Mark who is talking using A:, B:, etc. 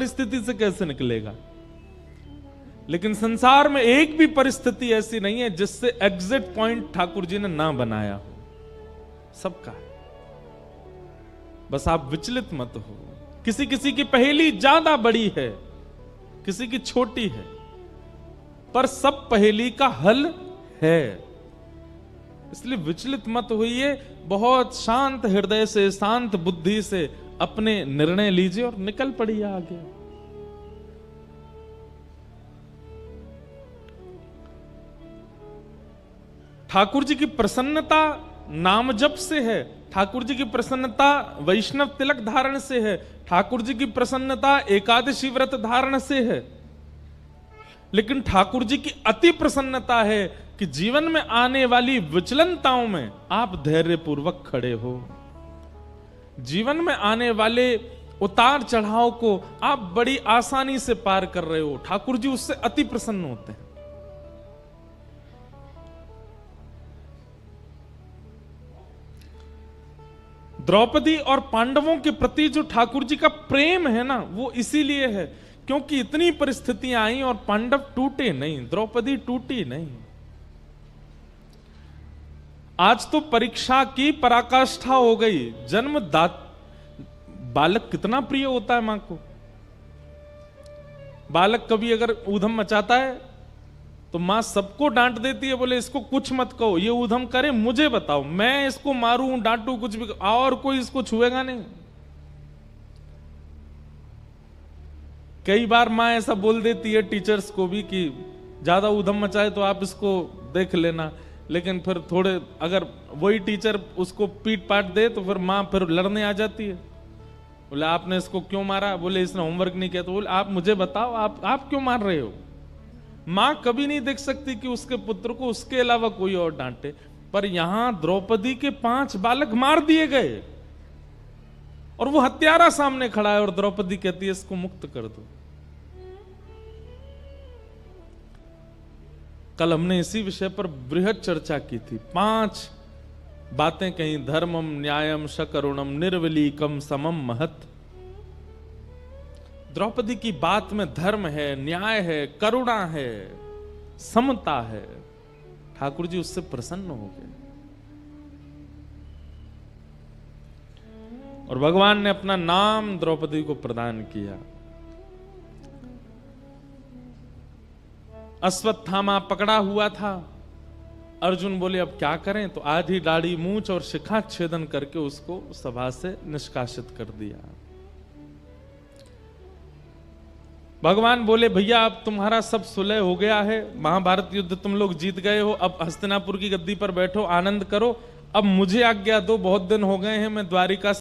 A: परिस्थिति से कैसे निकलेगा। लेकिन संसार में एक भी परिस्थिति ऐसी नहीं है जिससे एग्जिट पॉइंट ठाकुर जी ने ना बनाया हो, सबका है। बस आप विचलित मत हो। किसी किसी की पहेली ज्यादा बड़ी है, किसी की छोटी है, पर सब पहेली का हल है। इसलिए विचलित मत होइए, बहुत शांत हृदय से, शांत बुद्धि से अपने निर्णय लीजिए और निकल पड़िए आगे। ठाकुर जी की प्रसन्नता नाम जप से है, ठाकुर जी की प्रसन्नता वैष्णव तिलक धारण से है, ठाकुर जी की प्रसन्नता एकादशी व्रत धारण से है। लेकिन ठाकुर जी की अति प्रसन्नता है कि जीवन में आने वाली विचलनताओं में आप धैर्यपूर्वक खड़े हो। जीवन में आने वाले उतार चढ़ाव को आप बड़ी आसानी से पार कर रहे हो। ठाकुर जी उससे अति प्रसन्न होते हैं। द्रौपदी और पांडवों के प्रति जो ठाकुर जी का प्रेम है ना, वो इसीलिए है क्योंकि इतनी परिस्थितियां आई और पांडव टूटे नहीं, द्रौपदी टूटी नहीं। आज तो परीक्षा की पराकाष्ठा हो गई। बालक कितना प्रिय होता है मां को। बालक कभी अगर ऊधम मचाता है तो मां सबको डांट देती है, बोले इसको कुछ मत कहो, ये ऊधम करे मुझे बताओ, मैं इसको मारूं डांटू कुछ भी, और कोई इसको छुएगा नहीं। कई बार मां ऐसा बोल देती है टीचर्स को भी कि ज्यादा ऊधम मचाए तो आप इसको देख लेना, लेकिन फिर थोड़े अगर वही टीचर उसको पीट पाट दे तो फिर मां फिर लड़ने आ जाती है। बोले आपने इसको क्यों मारा, बोले इसने होमवर्क नहीं किया, तो बोले आप मुझे बताओ आप क्यों मार रहे हो। मां कभी नहीं देख सकती कि उसके पुत्र को उसके अलावा कोई और डांटे, पर यहां द्रौपदी के 5 बालक मार दिए गए और वो हत्यारा सामने खड़ा है और द्रौपदी कहती है इसको मुक्त कर दो। कल हमने इसी विषय पर बृहद चर्चा की थी। 5 बातें कहीं, धर्मम न्यायम शकरुणम निर्विलीकम समम महत। द्रौपदी की बात में धर्म है, न्याय है, करुणा है, समता है। ठाकुर जी उससे प्रसन्न हो गए और भगवान ने अपना नाम द्रौपदी को प्रदान किया। अश्वत्थामा पकड़ा हुआ था। अर्जुन बोले अब क्या करें, तो आधी दाढ़ी मूंछ और शिखा छेदन करके उसको सभा से निष्कासित कर दिया। भगवान बोले भैया अब तुम्हारा सब सुलह हो गया है, महाभारत युद्ध तुम लोग जीत गए हो, अब हस्तिनापुर की गद्दी पर बैठो, आनंद करो, अब मुझे आज्ञा दो, बहुत दिन हो गए हैं मैं द्वारिका